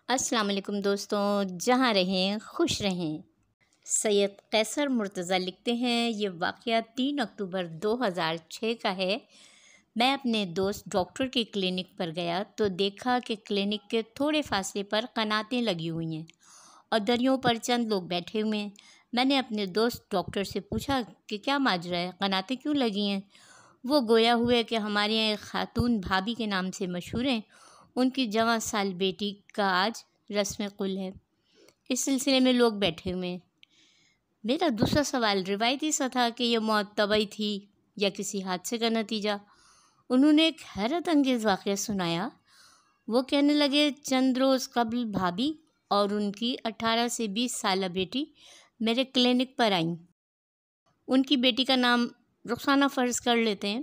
السلام علیکم دوستوں، جہاں رہیں خوش رہیں۔ سید قیصر مرتضیٰ لکھتے ہیں، یہ واقعہ 3 اکتوبر 2006 کا ہے۔ میں اپنے دوست ڈاکٹر کے کلینک پر گیا تو دیکھا کہ کلینک کے تھوڑے فاصلے پر قناتیں لگی ہوئی ہیں اور دریوں پر چند لوگ بیٹھے ہوئے ہیں۔ میں نے اپنے دوست ڈاکٹر سے پوچھا کہ کیا ماجرا ہے، قناتیں کیوں لگی ہیں؟ وہ گویا ہوئے کہ ہمارے یہاں ایک خاتون بھابھی کے نام سے مشہور ہیں، ان کی جواں سال بیٹی کا آج رسم قل ہے۔ اس سلسلے میں لوگ بیٹھے ہوئے ہیں۔ میرا دوسرا سوال روایتی سا تھا کہ یہ موت طبعی تھی یا کسی حادثے کا نتیجہ۔ انہوں نے ایک حیرت انگیز واقعہ سنایا۔ وہ کہنے لگے، چند روز قبل بھابھی اور ان کی 18 سے 20 سالہ بیٹی میرے کلینک پر آئیں۔ ان کی بیٹی کا نام رخسانہ فرض کر لیتے ہیں۔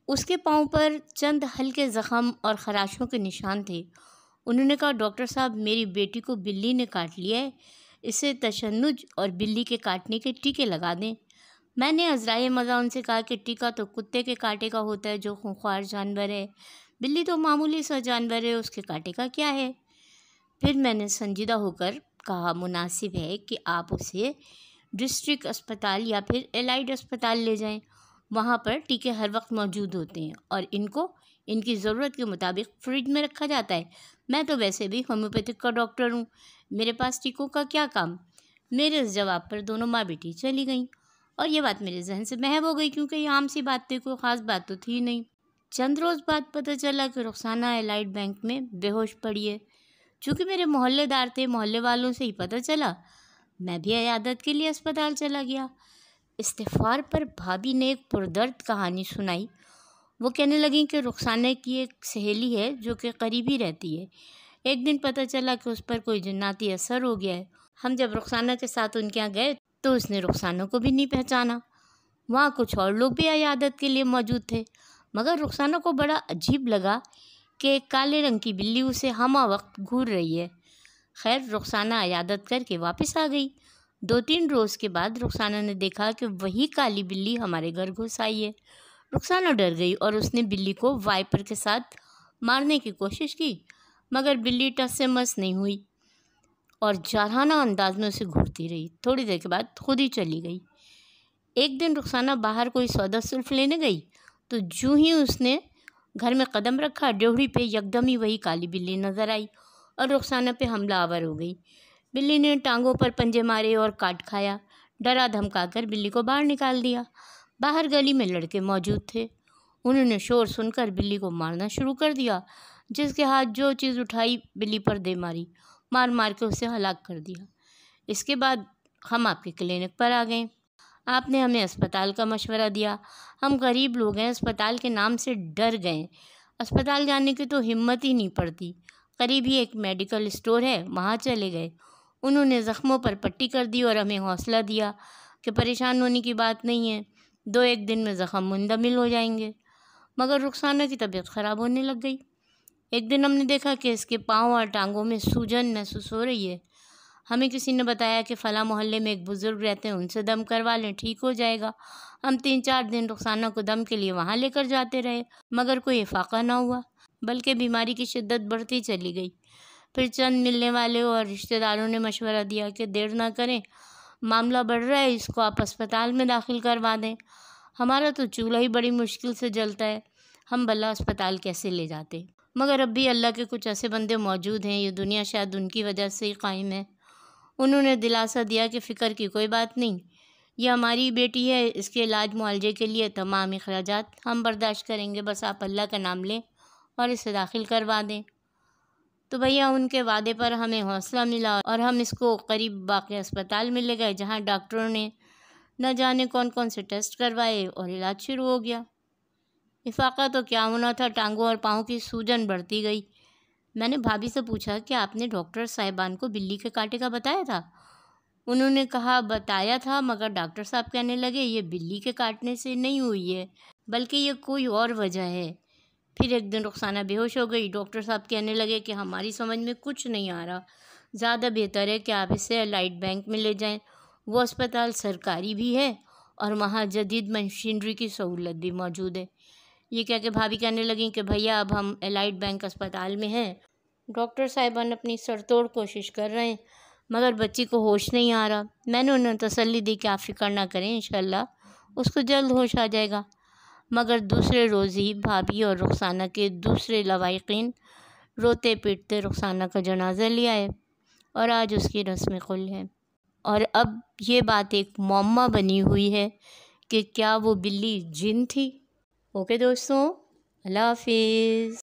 اس کے پاؤں پر چند ہلکے زخم اور خراشوں کے نشان تھے۔ انہوں نے کہا، ڈاکٹر صاحب، میری بیٹی کو بلی نے کاٹ لیا ہے، اسے تشنج اور بلی کے کاٹنے کے ٹیکے لگا دیں۔ میں نے عذرائے مزاح ان سے کہا کہ ٹیکہ تو کتے کے کاٹے کا ہوتا ہے جو خونخوار جانور ہے، بلی تو معمولی سا جانور ہے، اس کے کاٹے کا کیا ہے؟ پھر میں نے سنجیدہ ہو کر کہا، مناسب ہے کہ آپ اسے ڈسٹرکٹ اسپتال یا پھر الائڈ اسپتال لے جائیں، وہاں پر ٹیکے ہر وقت موجود ہوتے ہیں اور ان کو ان کی ضرورت کے مطابق فریج میں رکھا جاتا ہے۔ میں تو ویسے بھی ہومیوپیتھک کا ڈاکٹر ہوں، میرے پاس ٹیکوں کا کیا کام؟ میرے اس جواب پر دونوں ماں بیٹی چلی گئیں اور یہ بات میرے ذہن سے محو ہو گئی، کیونکہ یہ عام سی بات تھی، کوئی خاص بات تو تھی نہیں۔ چند روز بعد پتہ چلا کہ رخسانہ الائڈ بینک میں بے ہوش پڑی ہے۔ چونکہ میرے محلے دار تھے، محلے والوں سے ہی پتہ چلا، میں بھی عیادت کے لیے اسپتال چلا گیا۔ استغفار پر بھابھی نے ایک پردرد کہانی سنائی۔ وہ کہنے لگیں کہ رخسانہ کی ایک سہیلی ہے جو کہ قریب ہی رہتی ہے۔ ایک دن پتہ چلا کہ اس پر کوئی جناتی اثر ہو گیا ہے۔ ہم جب رخسانہ کے ساتھ ان کے یہاں گئے تو اس نے رخسانہ کو بھی نہیں پہچانا۔ وہاں کچھ اور لوگ بھی عیادت کے لیے موجود تھے، مگر رخسانہ کو بڑا عجیب لگا کہ ایک کالے رنگ کی بلی اسے ہمہ وقت گھور رہی ہے۔ خیر، رخسانہ عیادت کر کے واپس آ گئی۔ 2-3 روز کے بعد رخسانہ نے دیکھا کہ وہی کالی بلی ہمارے گھر گھس آئی ہے۔ رخسانہ ڈر گئی اور اس نے بلی کو وائپر کے ساتھ مارنے کی کوشش کی، مگر بلی ٹس سے مس نہیں ہوئی اور جارحانہ انداز میں اسے گھورتی رہی۔ تھوڑی دیر کے بعد خود ہی چلی گئی۔ ایک دن رخسانہ باہر کوئی سودا سلف لینے گئی تو جوں ہی اس نے گھر میں قدم رکھا، ڈیوڑی پہ یکدم ہی وہی کالی بلی نظر آئی اور رخسانہ پہ حملہ آور ہو گئی۔ بلی نے ٹانگوں پر پنجے مارے اور کاٹ کھایا۔ ڈرا دھمکا کر بلی کو باہر نکال دیا۔ باہر گلی میں لڑکے موجود تھے، انہوں نے شور سن کر بلی کو مارنا شروع کر دیا۔ جس کے ہاتھ جو چیز اٹھائی بلی پر دے ماری، مار مار کے اسے ہلاک کر دیا۔ اس کے بعد ہم آپ کے کلینک پر آ گئے۔ آپ نے ہمیں اسپتال کا مشورہ دیا۔ ہم غریب لوگ ہیں، اسپتال کے نام سے ڈر گئے، اسپتال جانے کی تو ہمت ہی نہیں پڑتی۔ قریب ہی ایک میڈیکل اسٹور ہے، وہاں چلے گئے۔ انہوں نے زخموں پر پٹی کر دی اور ہمیں حوصلہ دیا کہ پریشان ہونے کی بات نہیں ہے، 2-1 دن میں زخم مندمل ہو جائیں گے۔ مگر رخسانہ کی طبیعت خراب ہونے لگ گئی۔ ایک دن ہم نے دیکھا کہ اس کے پاؤں اور ٹانگوں میں سوجن محسوس ہو رہی ہے۔ ہمیں کسی نے بتایا کہ فلاں محلے میں ایک بزرگ رہتے ہیں، ان سے دم کروا لیں، ٹھیک ہو جائے گا۔ ہم 3-4 دن رخسانہ کو دم کے لیے وہاں لے کر جاتے رہے، مگر کوئی افاقہ نہ ہوا، بلکہ بیماری کی شدت بڑھتی چلی گئی۔ پھر چند ملنے والے اور رشتہ داروں نے مشورہ دیا کہ دیر نہ کریں، معاملہ بڑھ رہا ہے، اس کو آپ اسپتال میں داخل کروا دیں۔ ہمارا تو چولہا ہی بڑی مشکل سے جلتا ہے، ہم بھلا اسپتال کیسے لے جاتے؟ مگر اب بھی اللہ کے کچھ ایسے بندے موجود ہیں، یہ دنیا شاید ان کی وجہ سے ہی قائم ہے۔ انہوں نے دلاسا دیا کہ فکر کی کوئی بات نہیں، یہ ہماری بیٹی ہے، اس کے علاج معالجے کے لیے تمام اخراجات ہم برداشت کریں گے، بس آپ اللہ کا نام لیں اور اسے داخل کروا دیں۔ تو بھیا ان کے وعدے پر ہمیں حوصلہ ملا اور ہم اس کو قریب واقع اسپتال میں لے گئے، جہاں ڈاکٹروں نے نہ جانے کون کون سے ٹیسٹ کروائے اور علاج شروع ہو گیا۔ افاقہ تو کیا ہونا تھا، ٹانگوں اور پاؤں کی سوجن بڑھتی گئی۔ میں نے بھابھی سے پوچھا کہ آپ نے ڈاکٹر صاحبان کو بلی کے کاٹے کا بتایا تھا؟ انہوں نے کہا بتایا تھا، مگر ڈاکٹر صاحب کہنے لگے یہ بلی کے کاٹنے سے نہیں ہوئی ہے، بلکہ یہ کوئی اور وجہ ہے۔ پھر ایک دن رخسانہ بے ہوش ہو گئی۔ ڈاکٹر صاحب کہنے لگے کہ ہماری سمجھ میں کچھ نہیں آ رہا، زیادہ بہتر ہے کہ آپ اسے الائڈ بینک میں لے جائیں، وہ اسپتال سرکاری بھی ہے اور وہاں جدید مشینری کی سہولت بھی موجود ہے۔ یہ کہہ کے بھابھی کہنے لگیں کہ بھیا اب ہم الائڈ بینک اسپتال میں ہیں، ڈاکٹر صاحبان اپنی سر توڑ کوشش کر رہے ہیں مگر بچی کو ہوش نہیں آ رہا۔ میں نے انہیں تسلی دی کہ آپ فکر نہ کریں، انشاءاللہ اس کو جلد ہوش آ جائے گا۔ مگر دوسرے روز ہی بھابھی اور رخسانہ کے دوسرے لواحقین روتے پیٹتے رخسانہ کا جنازہ لے آئے اور آج اس کی رسم خل ہے۔ اور اب یہ بات ایک معمہ بنی ہوئی ہے کہ کیا وہ بلی جن تھی؟ اوکے دوستوں، اللہ حافظ۔